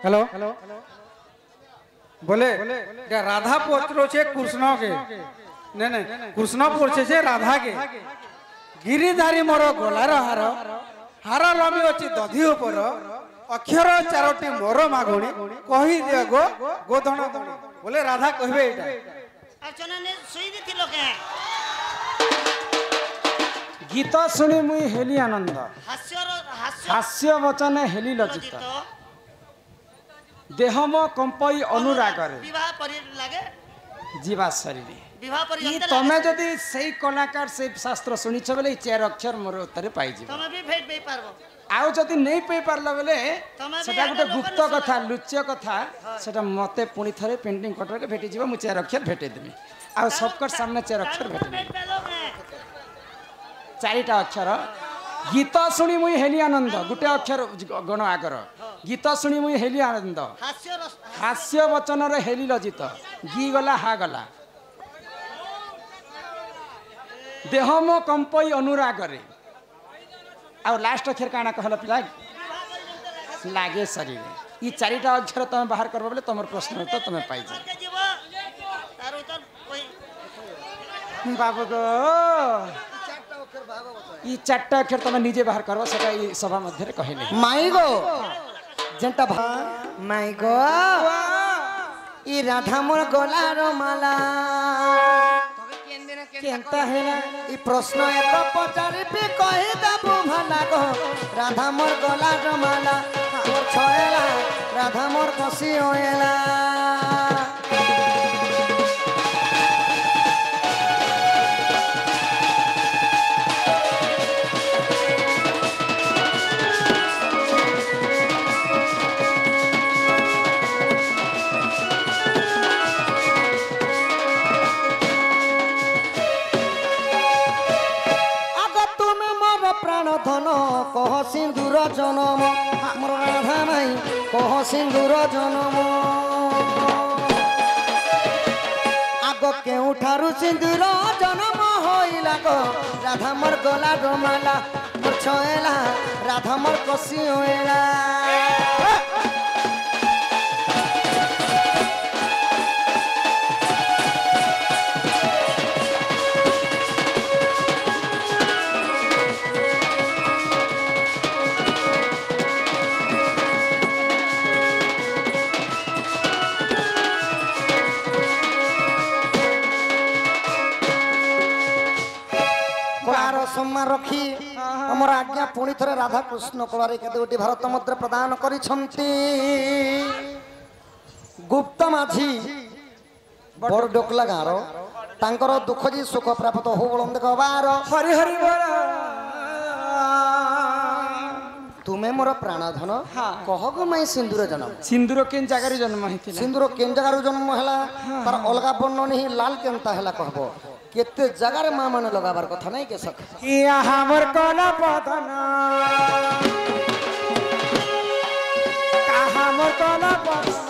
hello बोले राधा पत्र छे कृष्ण के नहीं नहीं कृष्ण पड़छे छे राधा के गिरिधारी मोर गोलार हार हार लमी अच्छी दधी उपर अक्षर चारोटी मोर मागुणी कही दियो गो गोधन बोले राधा कहबे एटा अर्चना ने सुई दिथिलो के गीत शुणी मुई हेली आनंद हास्य हास्य वचन हेली लज्जित देह मो कंपई अनुराग विवाह परि लागे जीवा शरीर विवाह परि ई तमे जदी सही कलाकार से शास्त्र सुनिछ बेले चार अक्षर मोर उत्तर पाई जी तमे भी भेट बे पारबो आउ जदी नहीं पे पारला बेले सेटा गुटे गुप्त कथा लुच्य कथा सेटा मते पुनी थरे पेंटिंग कटर के भेटी जीव मु चार अक्षर भेटे देमी आ सबकर सामने चार अक्षर भेटे चारिटा अक्षर गीत शुणी मुई हेली आनंद गुटे अक्षर गण आगर गीत शुणी मुई हेली आनंद हास्य वचन रे हेली लजित गी गला हा गला देह मो कंपई अनुराग रे आ लास्ट अक्षर काना कहल पिला लागे शरीर ई चारिटा अक्षर तमे बाहर करबो बोले तमर प्रश्न तो तमे पाई जे बाबू गो ई चारटा अक्षर तमे निजे बाहर करबो सेटा ई सभा मध्ये रे कहले माई गो जेंटा माई गो ई राधा मोर गोलार माला केंता है ई प्रश्न एक पचारि पे कहि दबु भला गो राधा मोर गोलार माला मोर छयला राधा मोर कसी होएला धन कह सिंदूर जनम मोर राधा माई कह सिंदूर जनम आग केउठारु सिंदूर जनम होइला गो राधा मोर गला डमाला मोर छयला राधा मोर कसी होइला सम्मान रखी हमर आज्ञा पुणी थरे राधा कृष्ण कलारे केदोटी भारत मुद्रा प्रदान करिसंती गुप्त माझी बड़ डोकला गाँर तांकर दुख जी सुख प्राप्त हो बोल देखबार हरि हरि बोल तुमे मोर प्राणधन कह गो माई सिंदूर जन्म सिंदूर केन जगार जन्म हेतिला सिंदूर केन जगार जन्म हला तार अलगा बर्ण नहीं लाल केनता हला कहबो केते जगार मां माने लगाबार कथा नहीं के सक या हमर कोला पतन का हमर कोला पतन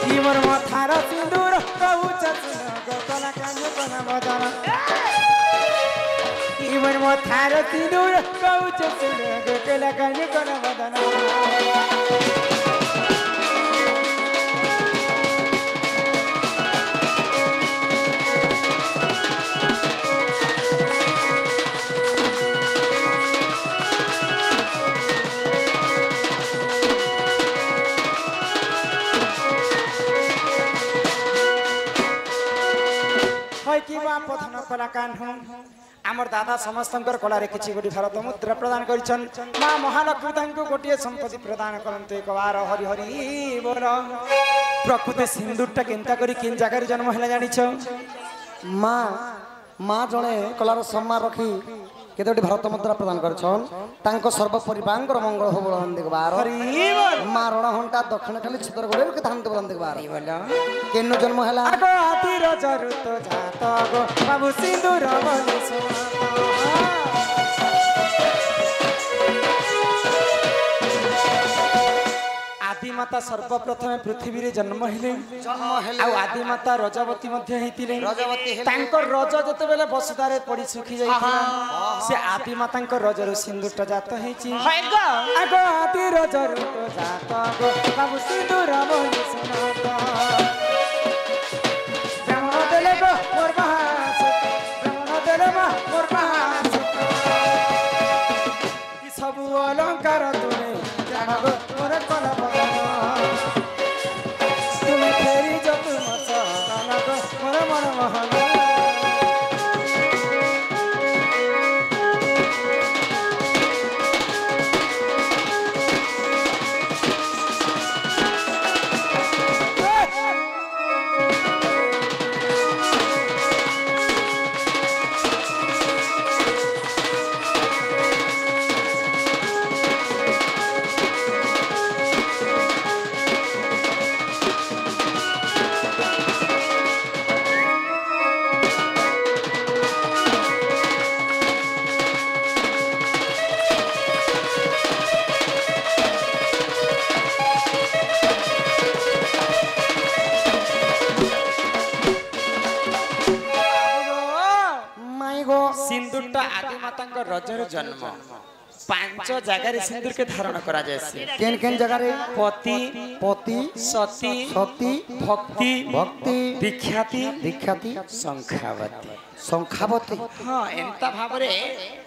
जीवर मथार सिंदूर कहूच गोतला कान्य कोना बदन जीवर मथार सिंदूर कहूच गोतला कान्य कोना बदन पथन कलाकार हूँ आमर दादा समस्त कलारे किसी गोटे भारत मुद्रा प्रदान करिछन मां महालक्ष्मी तांको गोटे संपत्ति प्रदान करते एक बार हरि हरि बोल प्रकृति सिंदूरटा केनता करी किन जगार जन्म हैला जानिछ मां मां जणे कलार सम्मान रखी केतोटी भारत मुद्रा प्रदान करछन तांको सर्व परिवारंकर मंगल हो बोलन देखबार हरि बोल मां रण हंटा दक्षिण खाली छितर गोरे के धान बोलन देखबार बोल केनो जन्म हैला आगो हातीर जरुत जात गो बाबू सिंदूर बलिसो आदि आदि माता सर्वप्रथम पृथ्वी रे जन्म हेले आ आदि माता रजवती मध्ये हेतिले तांकर रज जते बेले बसुदारे पड़ी सुखी जाइथिला से आदि मातांकर रजर सिंदूरटा जात हेची आगो आदि रजर जात गो बाबू सिंदूर बोली सुनात ब्राह्मण देले गो मोर महासुत ब्राह्मण देले मोर महासुत ई सब अलंकार तुमे जानो मोर कला बदन तुमे फेरी जत मसा गो मोर मन मोहन सिंदूरटा आदि मातांकर रजर जन्म 5 जगह सिंदूर के धारण करा जायसी केन केन जगह रे पति पति सती सती भक्ति भक्ति दीक्षाती दीक्षाती संख्यावती संखावती हां एंता भाबरे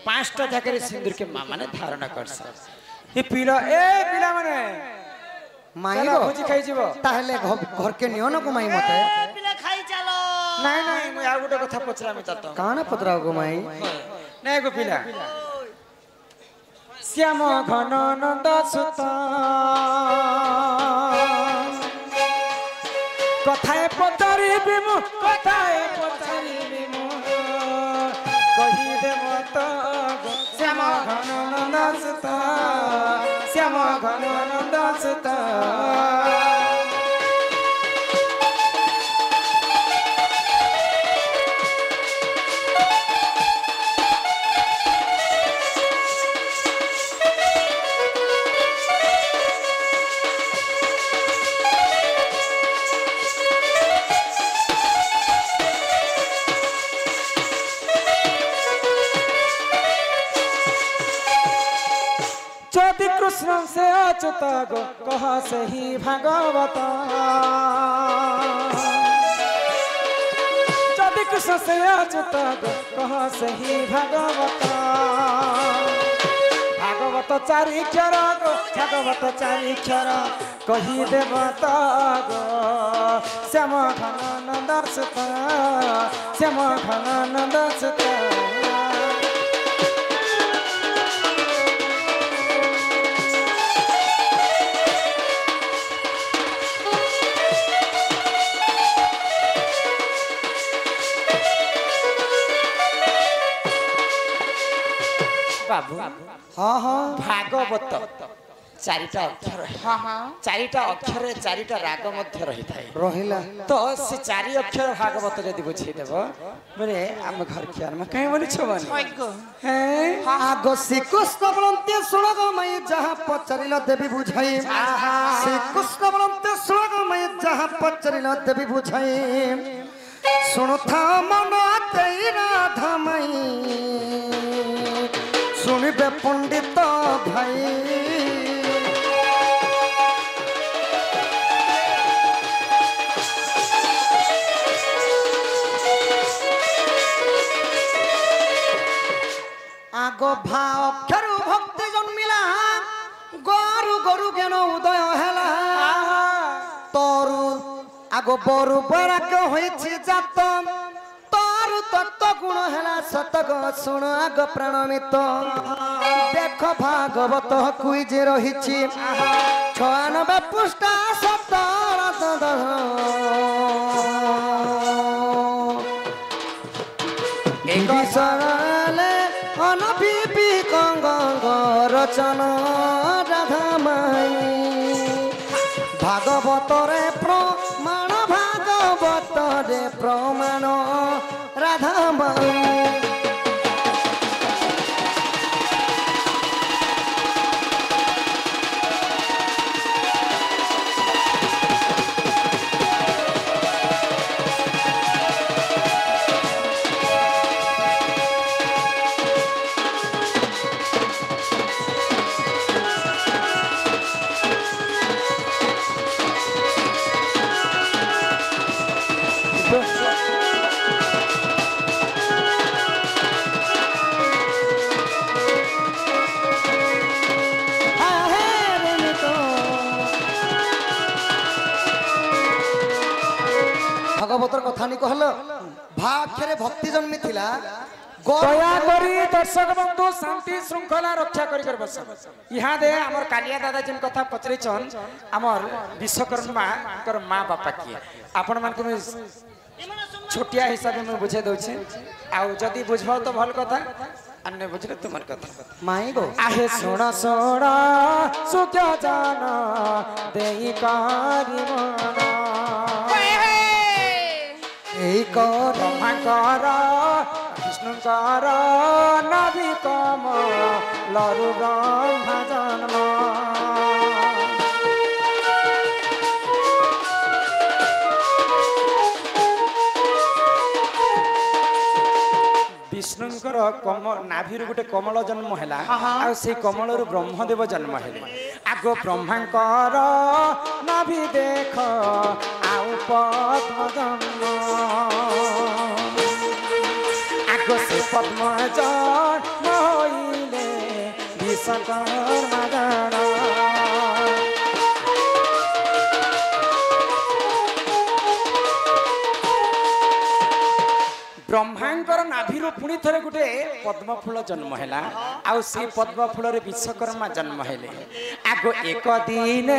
5टा जगह सिंदूर के माने धारण करस ए पीला माने माई गो भोजी खाइ जीव ताहले घर के नियो न को माई मते ପିଲା ଖାଇ ଚାଲ ନାଇଁ ନାଇଁ ମୁଁ ଆଉ ଗୋଟେ କଥା ପଚରାମି ତତ काना पतराव को माई ନାଇଁ ଗो ପିଲା श्याम घन नंद सुत कथाए पचारिबि मु कहि देव त श्याम घन नंद सुत श्याम घन नंद सुत यदि कृष्ण से अच्युत गो कह से ही भागवत यदि कृष्ण से अच्युत गो कह से ही भागवत भागवत चारिक्षर गो भागवत चारिक्षर कही देव त गो श्याम घन नंद सुत श्याम घन नंद सुत बाबू हाँ हाँ भागवत चारिटा अक्षर हाँ हाँ चारिटा अक्षर चारिटा राग मध्य रही थाए रहिला तो से चारि अक्षर भागवत यदि बुझे देब बोले हम घर के में कहीं बोली छबन हैं आगो श्रीकृष्ण बोलते सुन गो मई जहाँ पचरिल देवी बुझाई श्रीकृष्ण बोलते सुन गो मई जहाँ पचरिल देवी बुझाई सुनु था मन तेरा धमई सुनिबे पंडित भाई आगो भाव अक्षरु भक्ति जन्मिला गरु गरु ज्ञान उदय हेला तोरु आगो बरु बराक होइछि जात तोरु तत्व गुण हेला सतक सुण आग प्राणमित देख भागवत कुइज रहिछि 96 पृष्ठ 17 एक सरले अनबिबी गंग रचना राधा माई भागवत रे प्रमाण भागवत रे प्रमाण राधा माई ভাগবতর কথা নি কহল ভাক্ষরে ভক্তি জন্মি থিলা দয়া করি দর্শক বন্ধু শান্তি শৃঙ্খলা রক্ষা করি বস ইহাদে আমার কালিয়া দাদা যেন কথা পচরিছন আমার বিশ্বকর্মা মা বাপা কিয়ে আপন মান छोटिया हिसाब में बुझे दौचे आउ जदि बुझबो तो भल कथा अन्य बुझले तुमर कथा माई गो आहे सोना सोना सुख्या जाना देई कारी मना এই কর ब्रह्माकर विष्णुकर नबी कम लरु ब्रह्मा जन्म विष्णुंकर नाभि गोटे कमल जन्म है से कमल ब्रह्मदेव जन्म है आग ब्रह्मांकर नाभि देख आउ पद्म जन्म आग से पद्म जन्म होइले विश्वकर्मा जन्म ब्रह्मांकर नाभिरू पुणी थे गोटे पद्मफूल जन्म है आउ से पद्मफूल विश्वकर्मा जन्म है आग एक दिन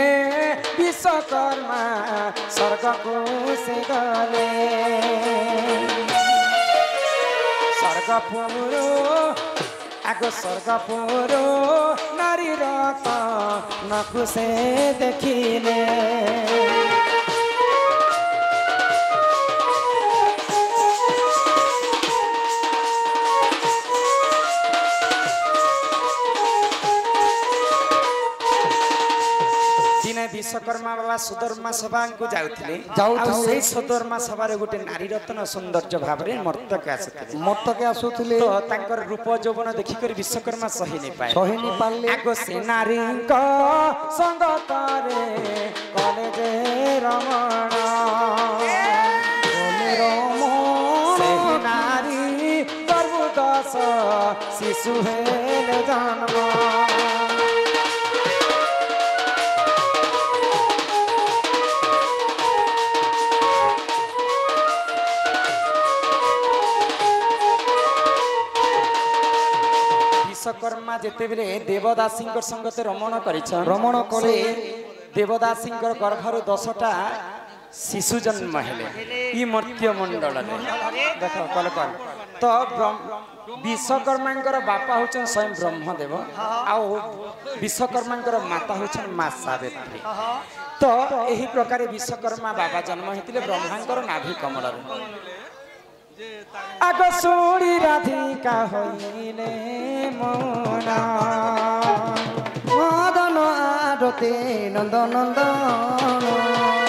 विश्वकर्मा स्वर्ग को से गले स्वर्गपुर आग स्वर्गपुर नारी रत नखु से देखिले विश्वकर्मा बाबा सुदर्मा सभा को जाउथिले सुदर्मा सभा रे गोटे नारी रत्न सौंदर्य भाव रे मर्तक आसुथिले तो तांकर रूप यौवन देखि कर विश्वकर्मा सही नहीं पाले आगो से नारी को संग करे कले जे रमण से नारी गर्भदश शिशु हेले जन्म विश्वकर्मा जिते बेले देवदासी संगते रमण रमण कले देवदासी गर्भर 10टा शिशु जन्म है मर्त्य मंडल देख कल कल तो विश्वकर्मा बापा हूँ स्वयं ब्रह्मदेव आउ विश्वकर्मा माता हूँ माँ सावित्री तो यही प्रकार विश्वकर्मा बाबा जन्म होते ब्रह्मांकर नाभि कमल आग सुड़ी राधिका होइले मोना मदन आरती नंदन नंदन